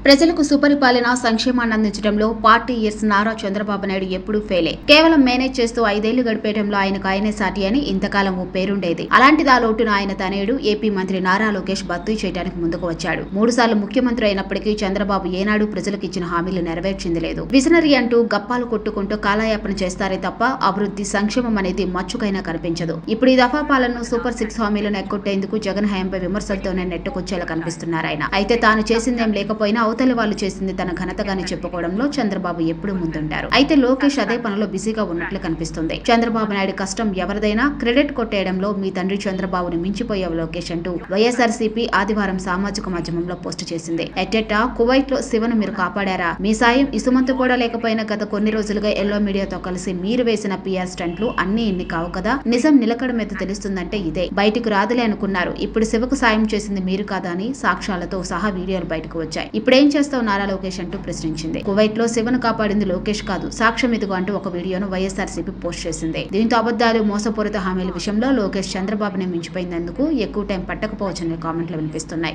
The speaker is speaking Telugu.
ప్రజలకు సుపరిపాలన సంక్షేమాన్ని అందించడంలో పార్టీ నారా చంద్రబాబు నాయుడు ఎప్పుడూ ఫెయిలే. కేవలం మేనేజ్ చేస్తూ 5 ఏళ్లు గడిపేయడంలో ఆయనకు ఆయనే సాటి అని ఇంతకాలం ఓ పేరుండేది. అలాంటిది ఆ లోటును ఆయన తనయుడు ఏపీ మంత్రి నారా లోకేష్ భర్తీ చేయడానికి ముందుకు వచ్చాడు. 3 సార్లు ముఖ్యమంత్రి అయినప్పటికీ చంద్రబాబు ఏనాడు ప్రజలకు ఇచ్చిన హామీలు నెరవేర్చింది లేదు. విజనరీ అంటూ గప్పాలు కొట్టుకుంటూ కాలయాపన చేస్తారే తప్ప అభివృద్ధి సంక్షేమం అనేది మచ్చుకైనా కనిపించదు. ఇప్పుడు ఈ దఫా పాలనను సూపర్ 6 హామీలను ఎక్కొట్టేందుకు జగన్ హయాంపై విమర్శలతోనే నెట్టుకొచ్చేలా కనిపిస్తున్నారు ఆయన. అయితే తాను చేసిందేం లేకపోయినా అవతలి వాళ్ళు చేసింది తన ఘనతగానే చెప్పుకోవడంలో చంద్రబాబు ఎప్పుడూ ముందుంటారు. అయితే లోకేష్ అదే పనిలో బిజీగా ఉన్నట్లు కనిపిస్తుంది. చంద్రబాబు నాయుడు కష్టం ఎవరిదైనా క్రెడిట్ కొట్టేయడంలో మీ తండ్రి చంద్రబాబుని మించిపోయావు లోకేష్ అంటూ వైఎస్ఆర్సీపీ ఆదివారం సామాజిక మాధ్యమంలో పోస్టు చేసింది. ఎట్టెట్టా కువైట్ లో శివను మీరు కాపాడారా? మీ సాయం ఇసుమంతు కూడా లేకపోయినా గత కొన్ని రోజులుగా ఎల్లో మీడియాతో కలిసి మీరు వేసిన పిఆర్ స్టంట్లు అన్ని ఇన్ని కావు కదా. నిజం నిలకడ మీద తెలుస్తుందంటే ఇదే. బయటకు రాదులే అనుకున్నారు. ఇప్పుడు శివకు సాయం చేసింది మీరు కాదా అని సాక్ష్యాలతో సహా వీడియోలు బయటకు వచ్చాయి. ఇప్పుడేం చేస్తావు నారా లోకేష్ అంటూ ప్రశ్నించింది. కువైట్ లో శివను కాపాడింది లోకేష్ కాదు, సాక్ష్యం ఇదిగో అంటూ ఒక వీడియోను వైఎస్ఆర్సీపీ పోస్ట్ చేసింది. దీంతో అబద్ధాలు, మోసపూరిత హామీల విషయంలో లోకేష్ చంద్రబాబుని మించిపోయినందుకు ఎక్కువ టైం పట్టకపోవచ్చని కామెంట్లు వినిపిస్తున్నాయి.